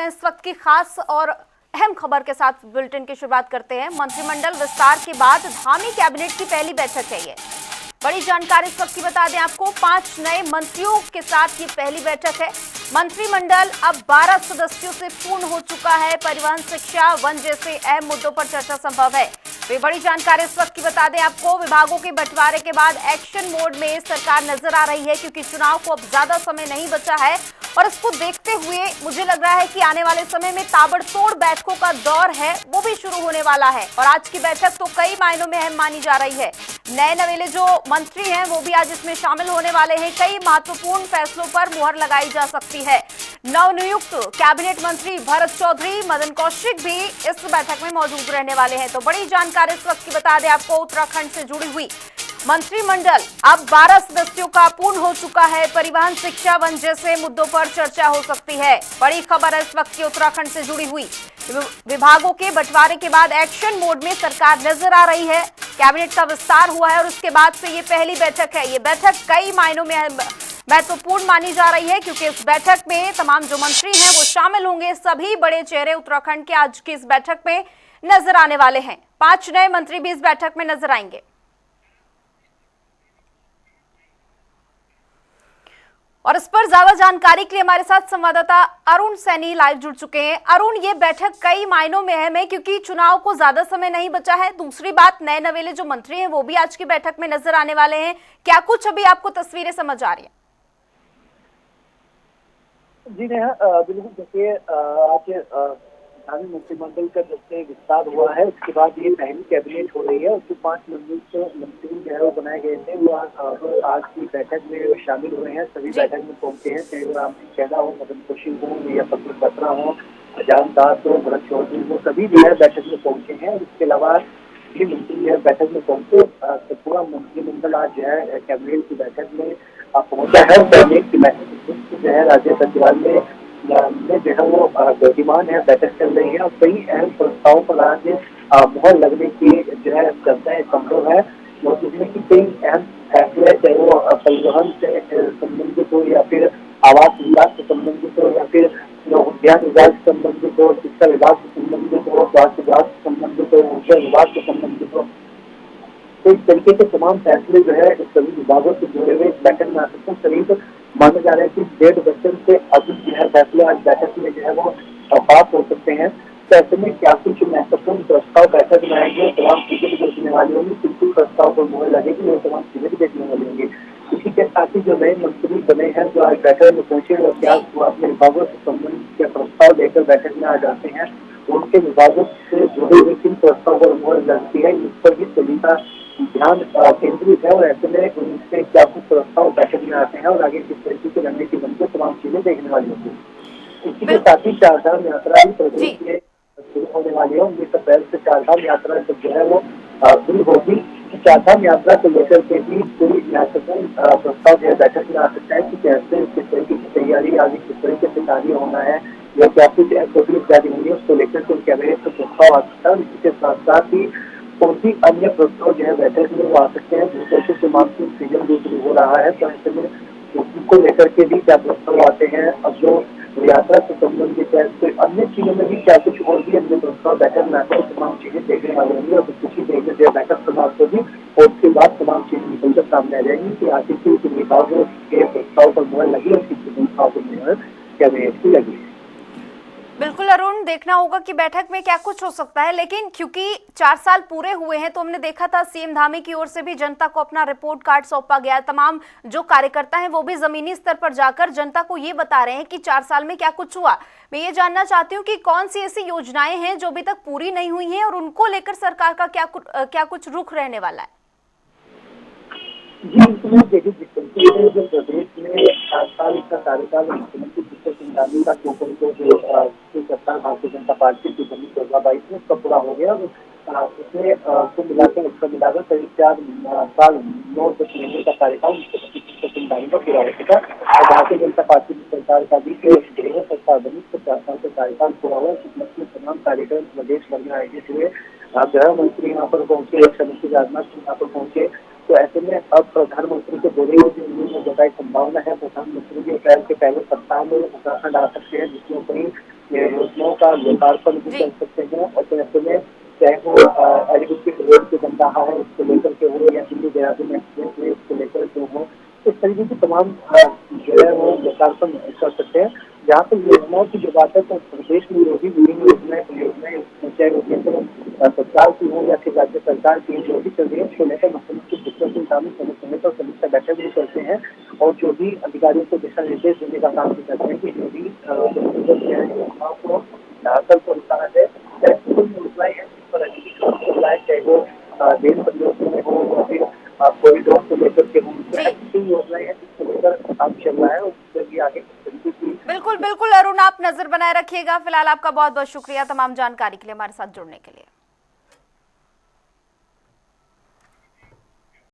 हैं इस वक्त की खास और अहम खबर के साथ बुलेटिन की शुरुआत करते हैं। मंत्रिमंडल विस्तार के बाद धामी कैबिनेट की पहली बैठक है ये। बड़ी जानकारी इस वक्त की बता दें आपको, 5 नए मंत्रियों के साथ ये पहली बैठक है। मंत्रिमंडल अब 12 सदस्यों से पूर्ण हो चुका है। परिवहन, शिक्षा, वन जैसे अहम मुद्दों पर चर्चा संभव है। वे बड़ी जानकारी इस वक्त की बता दें आपको, विभागों के बंटवारे के बाद एक्शन मोड में सरकार नजर आ रही है, क्योंकि चुनाव को अब ज्यादा समय नहीं बचा है और इसको देखते हुए मुझे लग रहा है कि आने वाले समय में ताबड़तोड़ बैठकों का दौर है वो भी शुरू होने वाला है। और आज की बैठक तो कई मायनों में अहम मानी जा रही है। नए नवेले जो मंत्री हैं वो भी आज इसमें शामिल होने वाले हैं। कई महत्वपूर्ण फैसलों पर मुहर लगाई जा सकती है। नवनियुक्त कैबिनेट मंत्री भरत चौधरी, मदन कौशिक भी इस बैठक में मौजूद रहने वाले हैं। तो बड़ी जानकारी इस वक्त की बता दें आपको, उत्तराखंड से जुड़ी हुई। मंत्रिमंडल अब 12 सदस्यों का पूर्ण हो चुका है। परिवहन, शिक्षा, वन जैसे मुद्दों पर चर्चा हो सकती है। बड़ी खबर है इस वक्त की उत्तराखंड से जुड़ी हुई। विभागों के बंटवारे के बाद एक्शन मोड में सरकार नजर आ रही है। कैबिनेट का विस्तार हुआ है और उसके बाद से ये पहली बैठक है। ये बैठक कई मायनों में महत्वपूर्ण मानी जा रही है, क्योंकि इस बैठक में तमाम जो मंत्री हैं वो शामिल होंगे। सभी बड़े चेहरे उत्तराखंड के आज की इस बैठक में नजर आने वाले हैं। 5 नए मंत्री भी इस बैठक में नजर आएंगे। और इस पर ज्यादा जानकारी के लिए हमारे साथ संवाददाता अरुण सैनी लाइव जुड़ चुके हैं। अरुण, ये बैठक कई मायनों में अहम है, क्योंकि चुनाव को ज्यादा समय नहीं बचा है। दूसरी बात, नए नवेले जो मंत्री हैं वो भी आज की बैठक में नजर आने वाले हैं। क्या कुछ अभी आपको तस्वीरें समझ आ रही है? जी नेहा, बिल्कुल। देखिए, आज धामी मंत्रिमंडल का जब से विस्तार हुआ है उसके बाद ये पहली कैबिनेट हो रही है। उसके 5 मंत्री जो है वो बनाए गए थे, वो आज की बैठक में शामिल हुए हैं। सभी बैठक में पहुंचे हैं, चाहे राम खेड़ा हो, मदन कौशिक हो या पत्र बत्रा हो, अजान दास हो, भरत चौधरी हो, सभी जो है बैठक में पहुंचे हैं। इसके अलावा ये मंत्री जो है बैठक में पहुंचे, तो पूरा मंत्रिमंडल आज जो है कैबिनेट की बैठक में पहुंचा है। कैबिनेट की बैठक जो है राज्य सचिवालय में जो है वो गतिमान है, बैठक चल रही है और कई अहम प्रस्तावों पर आज मुहर लगने की जो है चर्चाएं संभव है। और जिसमें की कई अहम फैसले, चाहे वो परिवहन से संबंधित हो या फिर आवास विभाग से संबंधित हो या फिर उद्यान विभाग से संबंधित हो, शिक्षा विभाग से संबंधित हो, स्वास्थ्य विभाग से संबंधित हो, ऊर्जा विभाग से संबंधित हो, तो इस तरीके के तमाम फैसले जो है इस सभी विभागों से जुड़े हुए इस बैठक में आ सकते हैं। करीब माना जा रहा है कि 1.5 दर्जन से अधिक जो है फैसले आज बैठक में जो है वो पास हो सकते हैं। तो ऐसे में क्या कुछ महत्वपूर्ण प्रस्ताव बैठक में आएंगे, तमाम चीजें भी देखने वाली होंगी, किस प्रस्ताव पर मुहर लगेगी, वो तमाम चीजें भी देखने वाली होंगी। इसी के साथ ही जो नए मंत्री बने हैं जो आज बैठक में पहुंचे और क्या अपने विभागों से संबंधित के प्रस्ताव लेकर बैठक में आ जाते हैं, उनके विभागों से जुड़े हुए किन प्रस्ताव पर मुहर लगती है, इस पर भी सभी का ध्यान केंद्रित है। और ऐसे में उनसे क्या कुछ प्रस्ताव बैठक में आते हैं और आगे किस तरीके की रणनीति बनती है, तमाम चीजें देखने वाली होगी। इसी के साथ ही चारधाम यात्रा भी प्रदेश में शुरू होने वाली है। 19 अप्रैल से चारधाम यात्रा जो है वो शुरू होगी। चारधाम यात्रा को लेकर के भी कोई महत्वपूर्ण प्रस्ताव जो है बैठक में आ सकता है कि कैसे किस तरीके की तैयारी, आगे किस तरीके से कार्य होना है या क्या कुछ एसओपी जारी होंगी, उसको लेकर के कैबिनेट का प्रस्ताव आ सकता है। इसी के साथ साथ ही कौन सी अन्य प्रस्ताव जो है बैठक में वो आ सकते हैं, जिस तरह से मानसून सीजन भी शुरू हो रहा है, तो ऐसे में उसको लेकर के भी क्या प्रस्ताव आते हैं। अब जो यात्रा से संबंधित है तो अन्य चीजों में भी क्या कुछ और भी अन्य प्रस्ताव बैठक में आते हैं, तमाम चीजें देखने वाली होंगी। और कुछ ही देखने से बैठक समाप्त होगी और उसके बाद तमाम चीजें निकलकर सामने आ जाएंगी कि आखिर किस विभागों के प्रस्ताव पर मुहर लगी और किस प्रस्ताव पर मुहर कैबिनेट की लगी। बिल्कुल अरुण, देखना होगा कि बैठक में क्या कुछ हो सकता है। लेकिन क्योंकि 4 साल पूरे हुए हैं तो हमने देखा था सीएम धामी की ओर से भी जनता को अपना रिपोर्ट कार्ड सौंपा गया। तमाम जो कार्यकर्ता हैं वो भी जमीनी स्तर पर जाकर जनता को ये बता रहे हैं कि 4 साल में क्या कुछ हुआ। मैं ये जानना चाहती हूँ कि कौन सी ऐसी योजनाएं हैं जो अभी तक पूरी नहीं हुई हैं और उनको लेकर सरकार का क्या कुछ रुख रहने वाला है? जी, देखिए जो प्रदेश में 7 साल का कार्यकाल मुख्यमंत्री धामी का जो सरकार भारतीय जनता पार्टी की बनी 2022 में उसका पूरा हो गया। उसमें कुल मिलाकर उसका मिलाकर करीब 4 साल 9 महीने का कार्यकाल मुख्यमंत्री धामी का पूरा हो चुका। और भारतीय जनता पार्टी की सरकार का भी गृह सरकार बनी तो 4 साल का कार्यकाल पूरा हुआ। इसमें तमाम कार्यक्रम प्रदेश भर में आयोजित हुए। गृह मंत्री यहाँ पर पहुंचे, रक्षा मंत्री राजनाथ सिंह यहाँ पर पहुंचे। तो ऐसे में अब प्रधानमंत्री के दौरे की जगह संभावना है प्रधानमंत्री के अप्रैल के पहले सप्ताह में उत्तराखंड आ सकते हैं, जिसमें कई योजनाओं का लोकार्पण भी जी। कर सकते हैं। और ऐसे में चाहे वो एलिवेटेड रोड जो बन रहा है उसको लेकर के हो या दिल्ली देहरादून एक्सप्रेस वे उसको लेकर जो हो, इस तरीके की तमाम जो है वो लोकार्पण कर सकते हैं। जहाँ पर योजनाओं की जो बात है तो प्रदेश में जो भी विभिन्न योजनाएं चाहे वो केंद्र सरकार की हो या फिर राज्य सरकार की जो भी चल रही है उसको लेकर मुख्यमंत्री विक्रम सिंह रावत समय समय पर समीक्षा बैठक भी करते हैं और जो भी अधिकारियों को दिशा निर्देश देने का काम भी करते हैं कि जो भी योजनाओं को कल को उतारा जाए, चाहे कोई योजनाएं हैं जिस पर अभी चल रहा है, चाहे वो रेल परियोजना हो या फिर कॉरिडोर को लेकर के हो, तो जी, ऐसी योजनाएं हैं जिसको लेकर काम चल रहा है और उसके लिए आगे किस तरीके की बिल्कुल बिल्कुल अरुण, आप नजर बनाए रखिएगा। फिलहाल आपका बहुत बहुत शुक्रिया तमाम जानकारी के लिए हमारे साथ जुड़ने के लिए।